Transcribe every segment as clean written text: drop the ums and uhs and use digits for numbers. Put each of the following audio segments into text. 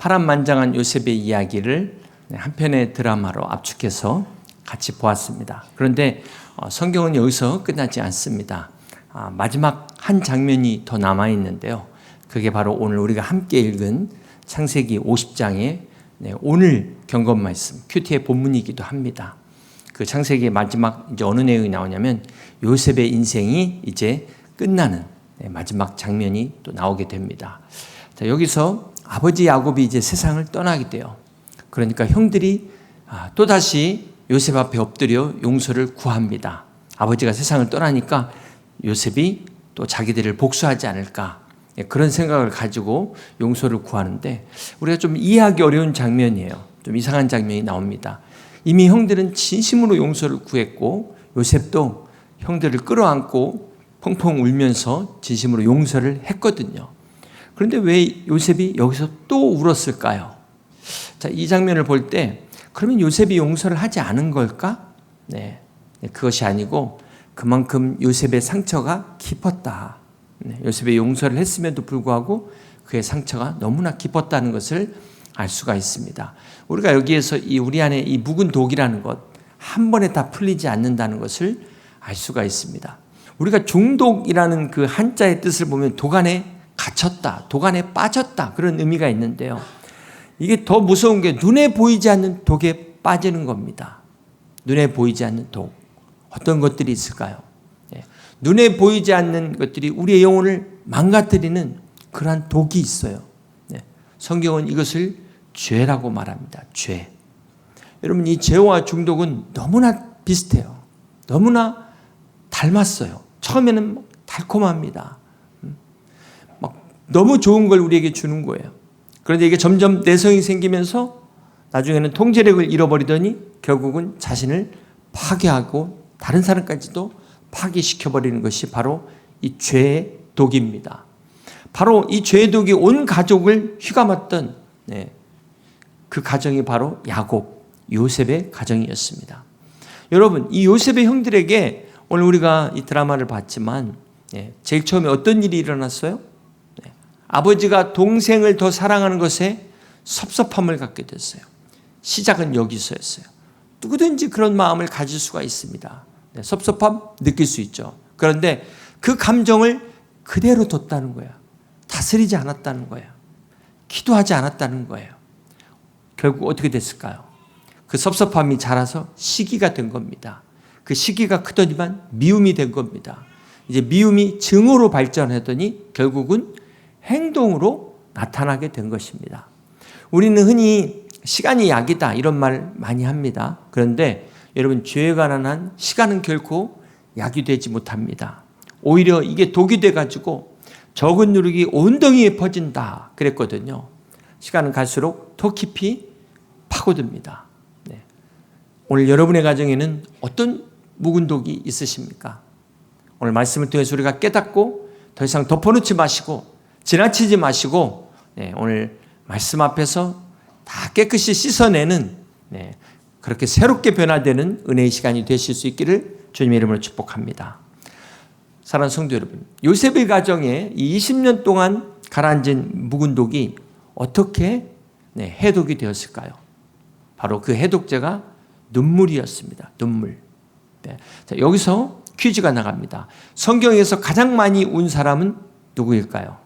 파란만장한 요셉의 이야기를 한 편의 드라마로 압축해서 같이 보았습니다. 그런데 성경은 여기서 끝나지 않습니다. 마지막 한 장면이 더 남아 있는데요. 그게 바로 오늘 우리가 함께 읽은 창세기 50장의 오늘 경건 말씀, 큐티의 본문이기도 합니다. 그 창세기의 마지막 이제 어느 내용이 나오냐면 요셉의 인생이 이제 끝나는 마지막 장면이 또 나오게 됩니다. 자, 여기서 아버지 야곱이 이제 세상을 떠나게 돼요. 그러니까 형들이 또다시 요셉 앞에 엎드려 용서를 구합니다. 아버지가 세상을 떠나니까 요셉이 또 자기들을 복수하지 않을까, 그런 생각을 가지고 용서를 구하는데 우리가 좀 이해하기 어려운 장면이에요. 좀 이상한 장면이 나옵니다. 이미 형들은 진심으로 용서를 구했고 요셉도 형들을 끌어안고 펑펑 울면서 진심으로 용서를 했거든요. 그런데 왜 요셉이 여기서 또 울었을까요? 자, 이 장면을 볼 때 그러면 요셉이 용서를 하지 않은 걸까? 네, 그것이 아니고 그만큼 요셉의 상처가 깊었다. 요셉의 용서를 했음에도 불구하고 그의 상처가 너무나 깊었다는 것을 알 수가 있습니다. 우리가 여기에서 우리 안에 이 묵은 독이라는 것, 한 번에 다 풀리지 않는다는 것을 알 수가 있습니다. 우리가 중독이라는 그 한자의 뜻을 보면 독 안에 갇혔다, 독 안에 빠졌다, 그런 의미가 있는데요. 이게 더 무서운 게 눈에 보이지 않는 독에 빠지는 겁니다. 눈에 보이지 않는 독. 어떤 것들이 있을까요? 눈에 보이지 않는 것들이 우리의 영혼을 망가뜨리는 그러한 독이 있어요. 성경은 이것을 죄라고 말합니다. 죄. 여러분, 이 죄와 중독은 너무나 비슷해요. 너무나 닮았어요. 처음에는 달콤합니다. 막 너무 좋은 걸 우리에게 주는 거예요. 그런데 이게 점점 내성이 생기면서 나중에는 통제력을 잃어버리더니 결국은 자신을 파괴하고 다른 사람까지도 파괴시켜버리는 것이 바로 이 죄의 독입니다. 바로 이 죄의 독이 온 가족을 휘감았던 그 가정이 바로 야곱, 요셉의 가정이었습니다. 여러분, 이 요셉의 형들에게 오늘 우리가 이 드라마를 봤지만 제일 처음에 어떤 일이 일어났어요? 아버지가 동생을 더 사랑하는 것에 섭섭함을 갖게 됐어요. 시작은 여기서였어요. 누구든지 그런 마음을 가질 수가 있습니다. 섭섭함 느낄 수 있죠. 그런데 그 감정을 그대로 뒀다는 거예요. 다스리지 않았다는 거예요. 기도하지 않았다는 거예요. 결국 어떻게 됐을까요? 그 섭섭함이 자라서 시기가 된 겁니다. 그 시기가 크더니만 미움이 된 겁니다. 이제 미움이 증오로 발전하더니 결국은 행동으로 나타나게 된 것입니다. 우리는 흔히 시간이 약이다 이런 말 많이 합니다. 그런데 여러분, 죄에 관한 한 시간은 결코 약이 되지 못합니다. 오히려 이게 독이 돼가지고 적은 누룩이 온덩이에 퍼진다 그랬거든요. 시간은 갈수록 더 깊이 파고듭니다. 오늘 여러분의 가정에는 어떤 묵은 독이 있으십니까? 오늘 말씀을 통해서 우리가 깨닫고 더 이상 덮어놓지 마시고 지나치지 마시고 오늘 말씀 앞에서 다 깨끗이 씻어내는 그렇게 새롭게 변화되는 은혜의 시간이 되실 수 있기를 주님의 이름으로 축복합니다. 사랑하는 성도 여러분, 요셉의 가정에 이 20년 동안 가라앉은 묵은 독이 어떻게 해독이 되었을까요? 바로 그 해독제가 눈물이었습니다. 눈물. 자, 여기서 퀴즈가 나갑니다. 성경에서 가장 많이 운 사람은 누구일까요?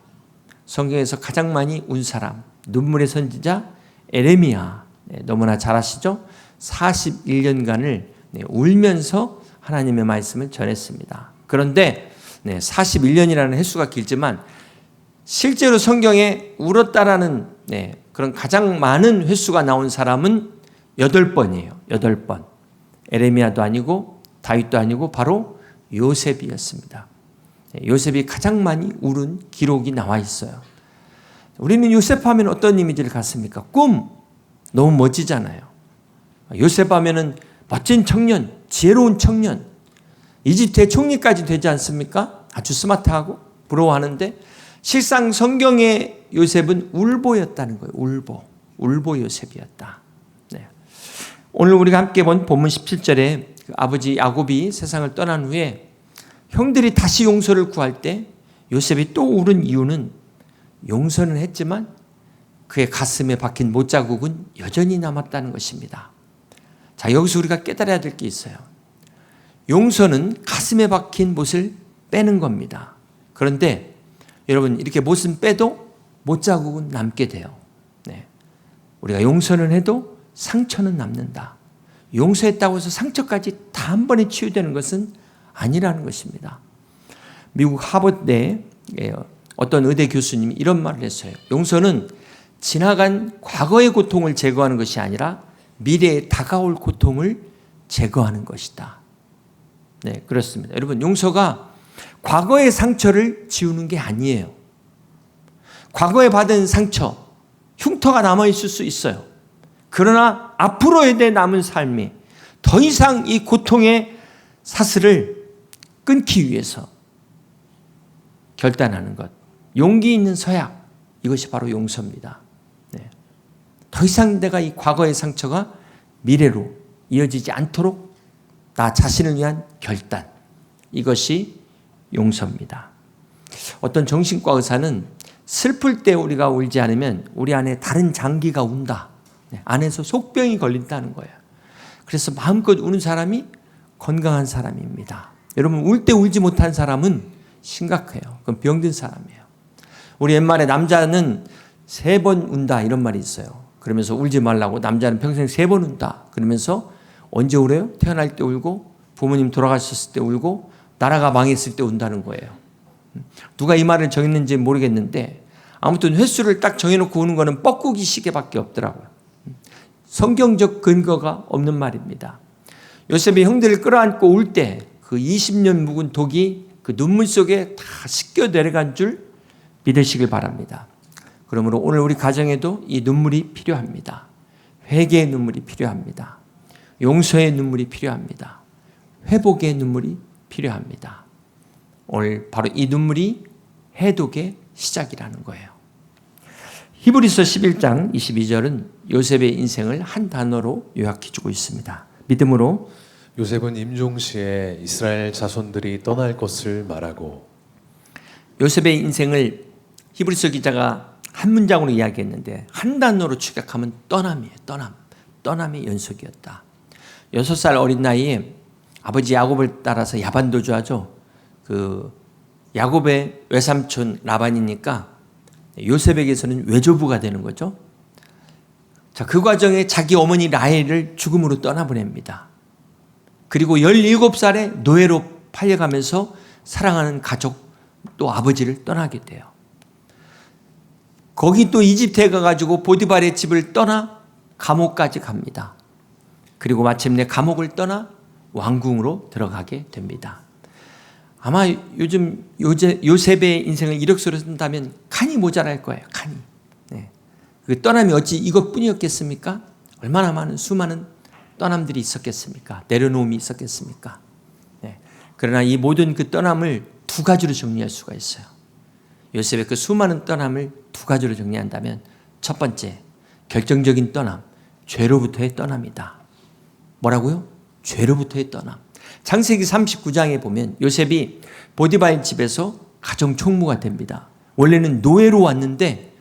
성경에서 가장 많이 운 사람, 눈물의 선지자 에레미야. 너무나 잘 아시죠? 41년간을 울면서 하나님의 말씀을 전했습니다. 그런데 41년이라는 횟수가 길지만 실제로 성경에 울었다라는 그런 가장 많은 횟수가 나온 사람은 8번이에요. 8번. 에레미야도 아니고 다윗도 아니고 바로 요셉이었습니다. 요셉이 가장 많이 울은 기록이 나와 있어요. 우리는 요셉 하면 어떤 이미지를 갖습니까? 꿈. 너무 멋지잖아요. 요셉 하면은 멋진 청년, 지혜로운 청년, 이집트의 총리까지 되지 않습니까? 아주 스마트하고 부러워하는데 실상 성경의 요셉은 울보였다는 거예요. 울보 요셉이었다. 오늘 우리가 함께 본 본문 17절에 아버지 야곱이 세상을 떠난 후에 형들이 다시 용서를 구할 때 요셉이 또 울은 이유는 용서는 했지만 그의 가슴에 박힌 못자국은 여전히 남았다는 것입니다. 자, 여기서 우리가 깨달아야 될 게 있어요. 용서는 가슴에 박힌 못을 빼는 겁니다. 그런데 여러분, 이렇게 못은 빼도 못자국은 남게 돼요. 네. 우리가 용서는 해도 상처는 남는다. 용서했다고 해서 상처까지 다 한 번에 치유되는 것은 아니라는 것입니다. 미국 하버드대 어떤 의대 교수님이 이런 말을 했어요. 용서는 지나간 과거의 고통을 제거하는 것이 아니라 미래에 다가올 고통을 제거하는 것이다. 네, 그렇습니다. 여러분, 용서가 과거의 상처를 지우는 게 아니에요. 과거에 받은 상처, 흉터가 남아있을 수 있어요. 그러나 앞으로에 대해 남은 삶이 더 이상 이 고통의 사슬을 끊기 위해서 결단하는 것, 용기 있는 서약, 이것이 바로 용서입니다. 네. 더 이상 내가 이 과거의 상처가 미래로 이어지지 않도록 나 자신을 위한 결단, 이것이 용서입니다. 어떤 정신과 의사는 슬플 때 우리가 울지 않으면 우리 안에 다른 장기가 운다. 네. 안에서 속병이 걸린다는 거예요. 그래서 마음껏 우는 사람이 건강한 사람입니다. 여러분, 울 때 울지 못한 사람은 심각해요. 그건 병든 사람이에요. 우리 옛말에 남자는 3번 운다 이런 말이 있어요. 그러면서 울지 말라고, 남자는 평생 3번 운다. 그러면서 언제 울어요? 태어날 때 울고, 부모님 돌아가셨을 때 울고, 나라가 망했을 때 운다는 거예요. 누가 이 말을 정했는지 모르겠는데 아무튼 횟수를 딱 정해놓고 우는 거는 뻐꾸기 시계밖에 없더라고요. 성경적 근거가 없는 말입니다. 요셉이 형들을 끌어안고 울 때 그 20년 묵은 독이 그 눈물 속에 다 씻겨 내려간 줄 믿으시길 바랍니다. 그러므로 오늘 우리 가정에도 이 눈물이 필요합니다. 회개의 눈물이 필요합니다. 용서의 눈물이 필요합니다. 회복의 눈물이 필요합니다. 오늘 바로 이 눈물이 해독의 시작이라는 거예요. 히브리서 11장 22절은 요셉의 인생을 한 단어로 요약해주고 있습니다. 믿음으로 요셉은 임종시에 이스라엘 자손들이 떠날 것을 말하고. 요셉의 인생을 히브리서 기자가 한 문장으로 이야기했는데 한 단어로 축약하면 떠남이에요. 떠남의 연속이었다. 6살 어린 나이에 아버지 야곱을 따라서 야반도주하죠. 그 야곱의 외삼촌 라반이니까 요셉에게서는 외조부가 되는 거죠. 자, 그 과정에 자기 어머니 라헬을 죽음으로 떠나보냅니다. 그리고 17살에 노예로 팔려가면서 사랑하는 가족 또 아버지를 떠나게 돼요. 거기 또 이집트에 가가지고 보디발의 집을 떠나 감옥까지 갑니다. 그리고 마침내 감옥을 떠나 왕궁으로 들어가게 됩니다. 아마 요즘 요셉의 인생을 이력서로 쓴다면 칸이 모자랄 거예요. 칸이. 네. 그 떠남이 어찌 이것뿐이었겠습니까? 얼마나 많은 수많은 떠남들이 있었겠습니까? 내려놓음이 있었겠습니까? 네. 그러나 이 모든 그 떠남을 2가지로 정리할 수가 있어요. 요셉의 그 수많은 떠남을 2가지로 정리한다면 첫 번째, 결정적인 떠남, 죄로부터의 떠남이다. 뭐라고요? 죄로부터의 떠남. 창세기 39장에 보면 요셉이 보디발의 집에서 가정 총무가 됩니다. 원래는 노예로 왔는데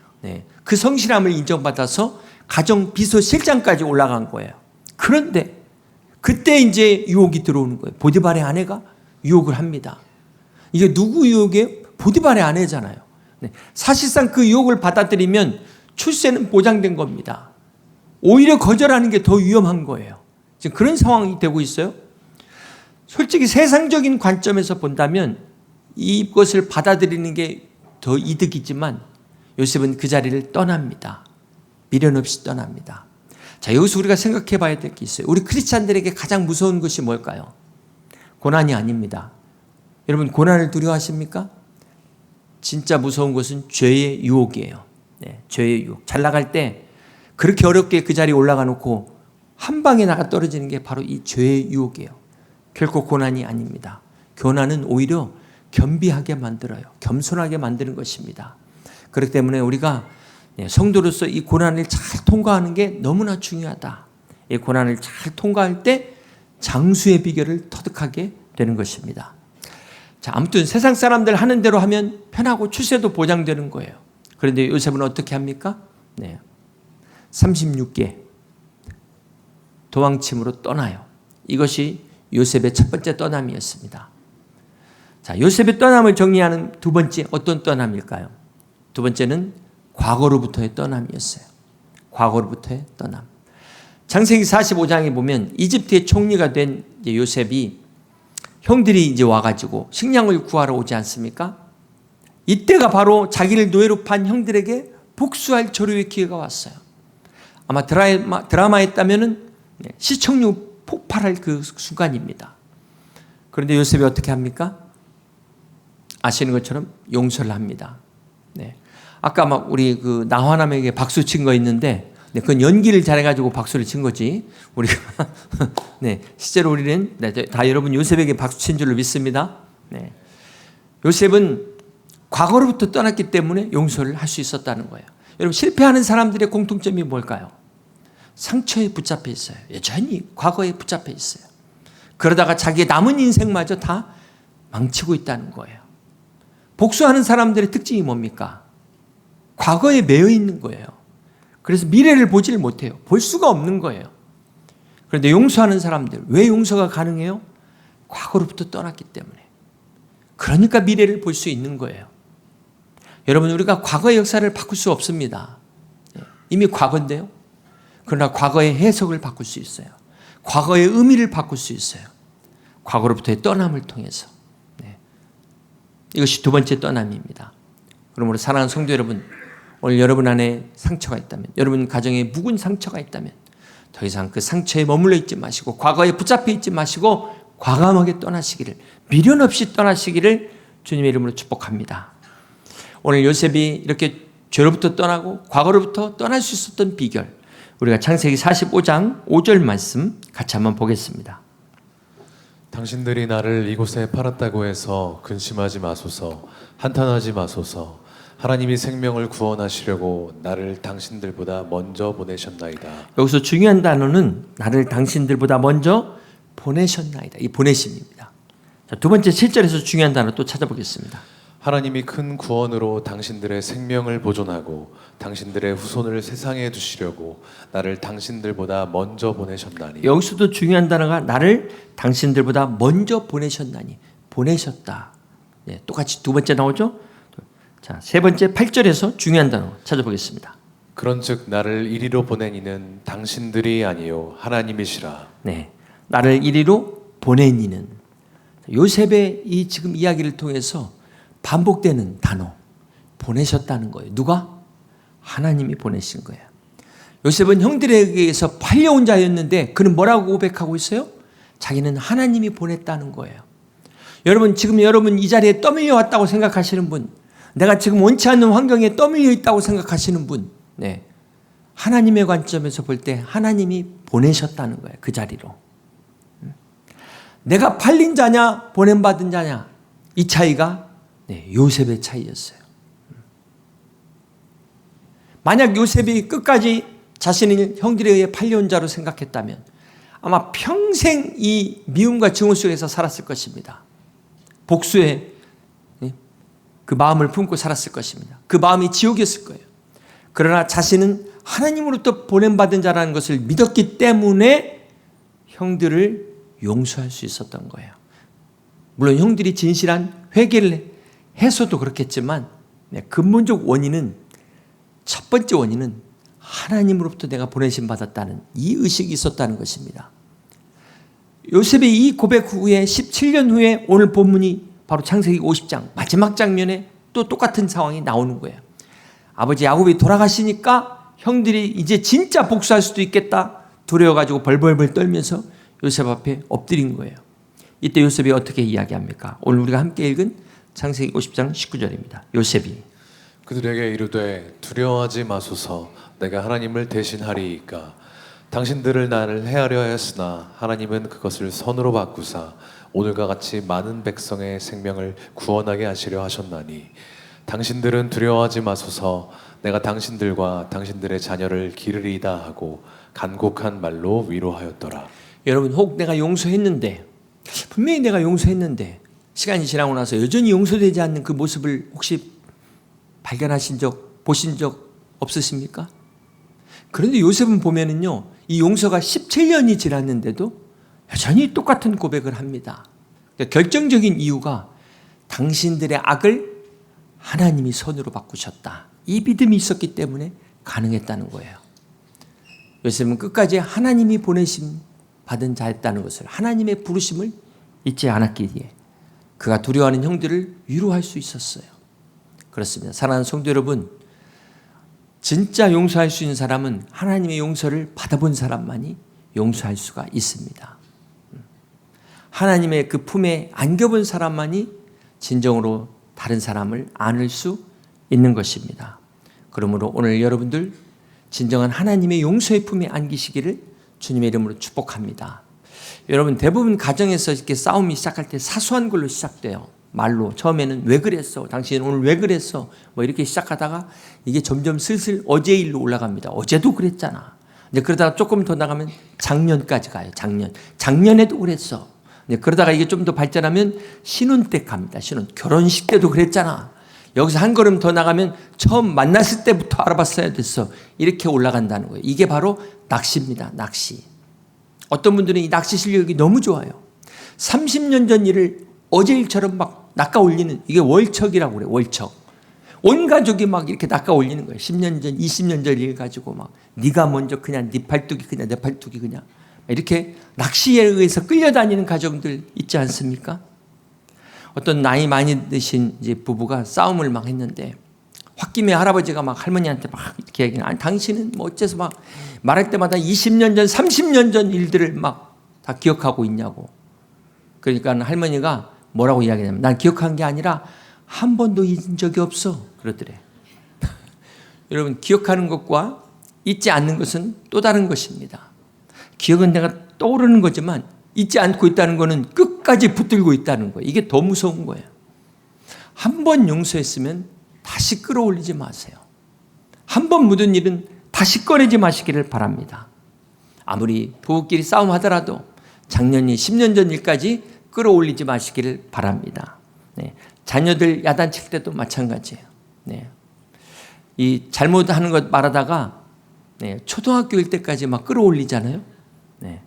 그 성실함을 인정받아서 가정 비서실장까지 올라간 거예요. 그런데 그때 이제 유혹이 들어오는 거예요. 보디발의 아내가 유혹을 합니다. 이게 누구 유혹이에요? 보디발의 아내잖아요. 사실상 그 유혹을 받아들이면 출세는 보장된 겁니다. 오히려 거절하는 게 더 위험한 거예요. 지금 그런 상황이 되고 있어요. 솔직히 세상적인 관점에서 본다면 이것을 받아들이는 게 더 이득이지만 요셉은 그 자리를 떠납니다. 미련 없이 떠납니다. 자, 여기서 우리가 생각해 봐야 될 게 있어요. 우리 크리스찬들에게 가장 무서운 것이 뭘까요? 고난이 아닙니다. 여러분, 고난을 두려워하십니까? 진짜 무서운 것은 죄의 유혹이에요. 네, 죄의 유혹. 잘 나갈 때 그렇게 어렵게 그 자리에 올라가 놓고 한 방에 나가 떨어지는 게 바로 이 죄의 유혹이에요. 결코 고난이 아닙니다. 고난은 오히려 겸비하게 만들어요. 겸손하게 만드는 것입니다. 그렇기 때문에 우리가 성도로서 이 고난을 잘 통과하는 게 너무나 중요하다. 이 고난을 잘 통과할 때 장수의 비결을 터득하게 되는 것입니다. 자, 아무튼 세상 사람들 하는 대로 하면 편하고 출세도 보장되는 거예요. 그런데 요셉은 어떻게 합니까? 36개 도망침으로 떠나요. 이것이 요셉의 첫 번째 떠남이었습니다. 자, 요셉의 떠남을 정리하는 두 번째 어떤 떠남일까요? 두 번째는 과거로부터의 떠남이었어요. 과거로부터의 떠남. 창세기 45장에 보면 이집트의 총리가 된 요셉이 형들이 이제 와가지고 식량을 구하러 오지 않습니까? 이때가 바로 자기를 노예로 판 형들에게 복수할 절호의 기회가 왔어요. 아마 드라마에 있다면은 시청률 폭발할 그 순간입니다. 그런데 요셉이 어떻게 합니까? 아시는 것처럼 용서를 합니다. 네. 아까 막 우리 그 나화남에게 박수 친 거 있는데, 그건 연기를 잘해가지고 박수를 친 거지. 우리가 네, 실제로 우리는 다 여러분 요셉에게 박수 친 줄로 믿습니다. 네. 요셉은 과거로부터 떠났기 때문에 용서를 할 수 있었다는 거예요. 여러분 실패하는 사람들의 공통점이 뭘까요? 상처에 붙잡혀 있어요. 여전히 과거에 붙잡혀 있어요. 그러다가 자기의 남은 인생마저 다 망치고 있다는 거예요. 복수하는 사람들의 특징이 뭡니까? 과거에 매여 있는 거예요. 그래서 미래를 보지를 못해요. 볼 수가 없는 거예요. 그런데 용서하는 사람들, 왜 용서가 가능해요? 과거로부터 떠났기 때문에. 그러니까 미래를 볼 수 있는 거예요. 여러분, 우리가 과거의 역사를 바꿀 수 없습니다. 이미 과거인데요. 그러나 과거의 해석을 바꿀 수 있어요. 과거의 의미를 바꿀 수 있어요. 과거로부터의 떠남을 통해서. 이것이 두 번째 떠남입니다. 그러므로 사랑하는 성도 여러분, 오늘 여러분 안에 상처가 있다면, 여러분 가정에 묵은 상처가 있다면 더 이상 그 상처에 머물러 있지 마시고 과거에 붙잡혀 있지 마시고 과감하게 떠나시기를, 미련 없이 떠나시기를 주님의 이름으로 축복합니다. 오늘 요셉이 이렇게 죄로부터 떠나고 과거로부터 떠날 수 있었던 비결, 우리가 창세기 45장 5절 말씀 같이 한번 보겠습니다. 당신들이 나를 이곳에 팔았다고 해서 근심하지 마소서, 한탄하지 마소서. 하나님이 생명을 구원하시려고 나를 당신들보다 먼저 보내셨나이다. 여기서 중요한 단어는 나를 당신들보다 먼저 보내셨나이다. 이 보내심입니다. 자, 두 번째 7절에서 중요한 단어 또 찾아보겠습니다. 하나님이 큰 구원으로 당신들의 생명을 보존하고 당신들의 후손을 세상에 두시려고 나를 당신들보다 먼저 보내셨나니. 여기서도 중요한 단어가 나를 당신들보다 먼저 보내셨나니. 보내셨다. 네, 똑같이 두 번째 나오죠. 자, 세 번째 8절에서 중요한 단어 찾아보겠습니다. 그런즉 나를 이리로 보낸 이는 당신들이 아니요 하나님이시라. 네, 나를 이리로 보낸 이는. 요셉의 이 지금 이야기를 통해서 반복되는 단어, 보내셨다는 거예요. 누가? 하나님이 보내신 거예요. 요셉은 형들에게서 팔려온 자였는데 그는 뭐라고 고백하고 있어요? 자기는 하나님이 보냈다는 거예요. 여러분, 지금 여러분 이 자리에 떠밀려 왔다고 생각하시는 분, 내가 지금 원치 않는 환경에 떠밀려 있다고 생각하시는 분, 네, 하나님의 관점에서 볼 때 하나님이 보내셨다는 거예요. 그 자리로. 내가 팔린 자냐 보냄받은 자냐, 이 차이가 요셉의 차이였어요. 만약 요셉이 끝까지 자신을 형들에 의해 팔려온 자로 생각했다면 아마 평생 이 미움과 증오 속에서 살았을 것입니다. 복수의 그 마음을 품고 살았을 것입니다. 그 마음이 지옥이었을 거예요. 그러나 자신은 하나님으로부터 보냄받은 자라는 것을 믿었기 때문에 형들을 용서할 수 있었던 거예요. 물론 형들이 진실한 회개를 해서도 그렇겠지만 근본적 원인은, 첫 번째 원인은 하나님으로부터 내가 보내심 받았다는 이 의식이 있었다는 것입니다. 요셉의 이 고백 후에 17년 후에 오늘 본문이 바로 창세기 50장 마지막 장면에 또 똑같은 상황이 나오는 거예요. 아버지 야곱이 돌아가시니까 형들이 이제 진짜 복수할 수도 있겠다 두려워가지고 벌벌벌 떨면서 요셉 앞에 엎드린 거예요. 이때 요셉이 어떻게 이야기합니까? 오늘 우리가 함께 읽은 창세기 50장 19절입니다. 요셉이 그들에게 이르되 두려워하지 마소서, 내가 하나님을 대신하리이까. 당신들을 나를 해하려 하였으나 하나님은 그것을 선으로 바꾸사 오늘과 같이 많은 백성의 생명을 구원하게 하시려 하셨나니 당신들은 두려워하지 마소서, 내가 당신들과 당신들의 자녀를 기르리이다 하고 간곡한 말로 위로하였더라. 여러분, 혹 내가 용서했는데, 분명히 내가 용서했는데 시간이 지나고 나서 여전히 용서되지 않는 그 모습을 혹시 발견하신 적, 보신 적 없으십니까? 그런데 요셉은 보면은요, 이 용서가 17년이 지났는데도 여전히 똑같은 고백을 합니다. 그러니까 결정적인 이유가 당신들의 악을 하나님이 선으로 바꾸셨다. 이 믿음이 있었기 때문에 가능했다는 거예요. 요셉은 끝까지 하나님이 보내심 받은 자였다는 것을, 하나님의 부르심을 잊지 않았기에 그가 두려워하는 형들을 위로할 수 있었어요. 그렇습니다. 사랑하는 성도 여러분, 진짜 용서할 수 있는 사람은 하나님의 용서를 받아본 사람만이 용서할 수가 있습니다. 하나님의 그 품에 안겨본 사람만이 진정으로 다른 사람을 안을 수 있는 것입니다. 그러므로 오늘 여러분들 진정한 하나님의 용서의 품에 안기시기를 주님의 이름으로 축복합니다. 여러분, 대부분 가정에서 이렇게 싸움이 시작할 때 사소한 걸로 시작돼요. 말로 처음에는 왜 그랬어? 당신 오늘 왜 그랬어? 뭐 이렇게 시작하다가 이게 점점 슬슬 어제 일로 올라갑니다. 어제도 그랬잖아. 이제 그러다가 조금 더 나가면 작년까지 가요. 작년에도 그랬어. 이제 그러다가 이게 좀 더 발전하면 신혼 때 갑니다. 결혼식 때도 그랬잖아. 여기서 한 걸음 더 나가면 처음 만났을 때부터 알아봤어야 됐어. 이렇게 올라간다는 거예요. 이게 바로 낚시입니다. 낚시. 어떤 분들은 이 낚시 실력이 너무 좋아요. 30년 전 일을 어제 일처럼 막 낚아 올리는, 이게 월척이라고 그래요. 월척. 온 가족이 막 이렇게 낚아 올리는 거예요. 10년 전, 20년 전 일 가지고 막 네가 먼저 그냥 네 팔뚝이 그냥 내 팔뚝이 그냥 이렇게 낚시에 의해서 끌려다니는 가정들 있지 않습니까? 어떤 나이 많이 드신 이제 부부가 싸움을 막 했는데 홧김에 할아버지가 막 할머니한테 막 이렇게 얘기는, 아니 당신은 뭐 어째서 막 말할 때마다 20년 전, 30년 전 일들을 막 다 기억하고 있냐고. 그러니까 할머니가 뭐라고 이야기하냐면, 난 기억한 게 아니라 한 번도 잊은 적이 없어 그러더래. 여러분, 기억하는 것과 잊지 않는 것은 또 다른 것입니다. 기억은 내가 떠오르는 거지만 잊지 않고 있다는 것은 끝까지 붙들고 있다는 거예요. 이게 더 무서운 거예요. 한 번 용서했으면 다시 끌어올리지 마세요. 한 번 묻은 일은 다시 꺼내지 마시기를 바랍니다. 아무리 부부끼리 싸움하더라도 작년이 10년 전 일까지 끌어올리지 마시기를 바랍니다. 네. 자녀들 야단칠 때도 마찬가지예요. 네. 이 잘못하는 것 말하다가 초등학교일 때까지 막 끌어올리잖아요. 네.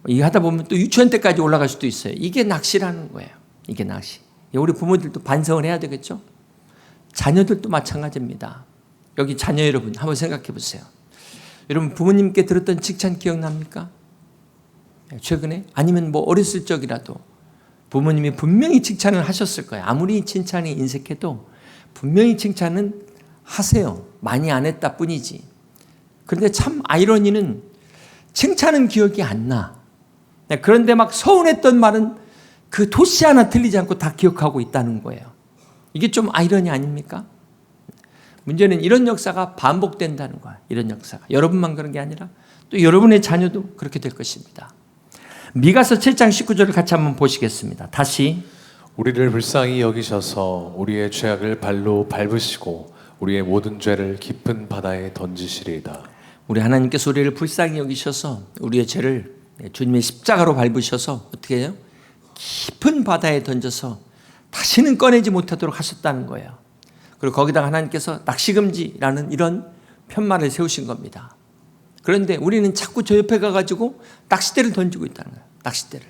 이거 하다 보면 또 유치원 때까지 올라갈 수도 있어요. 이게 낚시라는 거예요. 이게 낚시. 우리 부모들도 반성을 해야 되겠죠. 자녀들도 마찬가지입니다. 여기 자녀 여러분 한번 생각해 보세요. 여러분, 부모님께 들었던 칭찬 기억납니까? 최근에? 아니면 뭐 어렸을 적이라도 부모님이 분명히 칭찬을 하셨을 거예요. 아무리 칭찬이 인색해도 분명히 칭찬은 하세요. 많이 안 했다 뿐이지. 그런데 참 아이러니는 칭찬은 기억이 안 나. 그런데 막 서운했던 말은 그 토시 하나 틀리지 않고 다 기억하고 있다는 거예요. 이게 좀 아이러니 아닙니까? 문제는 이런 역사가 반복된다는 거야. 이런 역사가. 여러분만 그런 게 아니라 또 여러분의 자녀도 그렇게 될 것입니다. 미가서 7장 19절을 같이 한번 보시겠습니다. 다시. 우리를 불쌍히 여기셔서 우리의 죄악을 발로 밟으시고 우리의 모든 죄를 깊은 바다에 던지시리이다. 우리 하나님께서 우리를 불쌍히 여기셔서 우리의 죄를 주님의 십자가로 밟으셔서 어떻게 해요? 깊은 바다에 던져서 다시는 꺼내지 못하도록 하셨다는 거예요. 그리고 거기다가 하나님께서 낚시금지라는 이런 편말을 세우신 겁니다. 그런데 우리는 자꾸 저 옆에 가가지고 낚싯대를 던지고 있다는 거예요. 낚싯대를.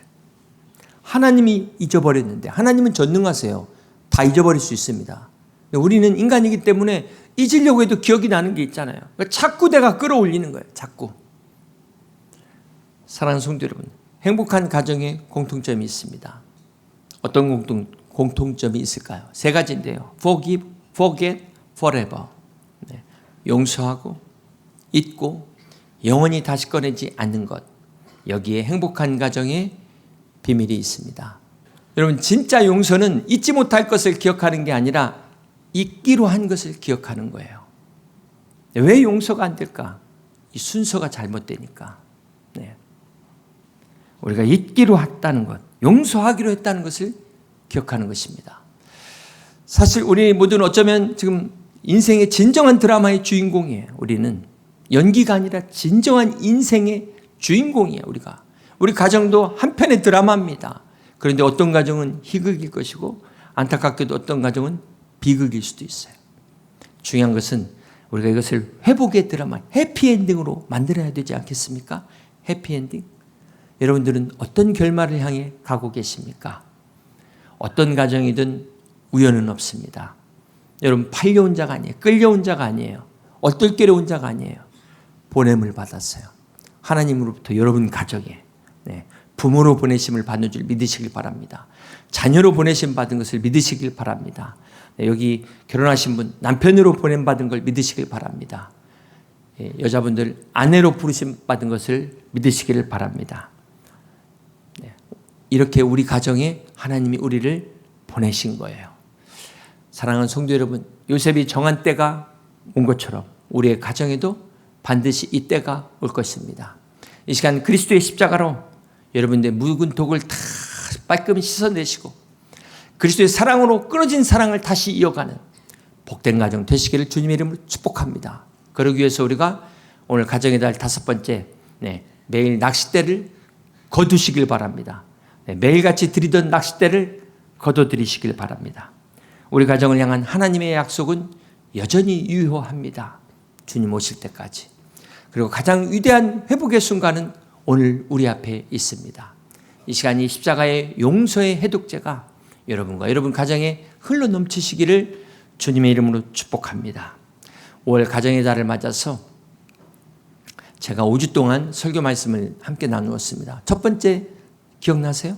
하나님이 잊어버렸는데, 하나님은 전능하세요. 다 잊어버릴 수 있습니다. 우리는 인간이기 때문에 잊으려고 해도 기억이 나는 게 있잖아요. 그러니까 자꾸 내가 끌어올리는 거예요. 자꾸. 사랑하는 성도 여러분, 행복한 가정에 공통점이 있습니다. 어떤 공통점이 있을까요? 세 가지인데요. Forgive, forget, forever. 용서하고 잊고 영원히 다시 꺼내지 않는 것. 여기에 행복한 가정의 비밀이 있습니다. 여러분, 진짜 용서는 잊지 못할 것을 기억하는 게 아니라 잊기로 한 것을 기억하는 거예요. 왜 용서가 안 될까? 이 순서가 잘못되니까. 우리가 잊기로 했다는 것, 용서하기로 했다는 것을 기억하는 것입니다. 사실 우리 모두는 어쩌면 지금 인생의 진정한 드라마의 주인공이에요. 우리는 연기가 아니라 진정한 인생의 주인공이에요. 우리 가정도 한편의 드라마입니다. 그런데 어떤 가정은 희극일 것이고 안타깝게도 어떤 가정은 비극일 수도 있어요. 중요한 것은 우리가 이것을 회복의 드라마, 해피엔딩으로 만들어야 되지 않겠습니까? 해피엔딩. 여러분들은 어떤 결말을 향해 가고 계십니까? 어떤 가정이든 우연은 없습니다. 여러분 팔려온 자가 아니에요. 끌려온 자가 아니에요. 얼떨결에 자가 아니에요. 보냄을 받았어요. 하나님으로부터 여러분 가정에 부모로 보내심을 받는 줄 믿으시길 바랍니다. 자녀로 보내심 받은 것을 믿으시길 바랍니다. 여기 결혼하신 분 남편으로 보냄 받은 걸 믿으시길 바랍니다. 여자분들 아내로 부르심 받은 것을 믿으시기를 바랍니다. 이렇게 우리 가정에 하나님이 우리를 보내신 거예요. 사랑하는 성도 여러분, 요셉이 정한 때가 온 것처럼 우리의 가정에도 반드시 이 때가 올 것입니다. 이 시간 그리스도의 십자가로 여러분들의 묵은 독을 다 깔끔히 씻어내시고 그리스도의 사랑으로 끊어진 사랑을 다시 이어가는 복된 가정 되시기를 주님의 이름으로 축복합니다. 그러기 위해서 우리가 오늘 가정의 달 5번째 매일 낚싯대를 거두시길 바랍니다. 매일같이 드리던 낚싯대를 거둬들이시길 바랍니다. 우리 가정을 향한 하나님의 약속은 여전히 유효합니다. 주님 오실 때까지. 그리고 가장 위대한 회복의 순간은 오늘 우리 앞에 있습니다. 이 시간이 십자가의 용서의 해독제가 여러분과 여러분 가정에 흘러넘치시기를 주님의 이름으로 축복합니다. 5월 가정의 달을 맞아서 제가 5주 동안 설교 말씀을 함께 나누었습니다. 첫 번째 기억나세요?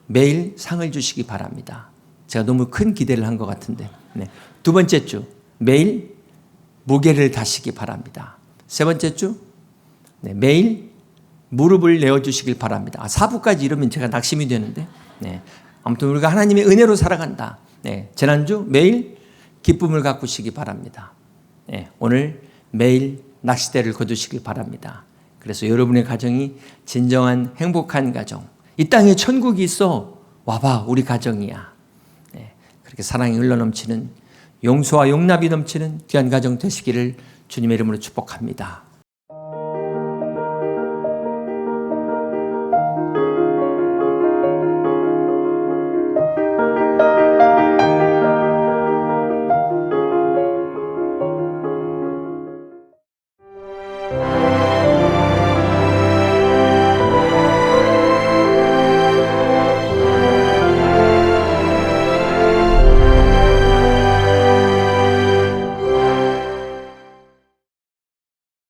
매일 상을 주시기 바랍니다. 제가 너무 큰 기대를 한 것 같은데. 두 번째 주 매일 무게를 다시기 바랍니다. 세 번째 주 매일 무릎을 내어주시길 바랍니다. 4부까지 이러면 제가 낙심이 되는데 아무튼 우리가 하나님의 은혜로 살아간다. 지난주 매일 기쁨을 가꾸시기 바랍니다. 오늘 매일 낚싯대를 거두시길 바랍니다. 그래서 여러분의 가정이 진정한 행복한 가정, 이 땅에 천국이 있어 와봐 우리 가정이야. 그렇게 사랑이 흘러넘치는 용서와 용납이 넘치는 귀한 가정 되시기를 주님의 이름으로 축복합니다.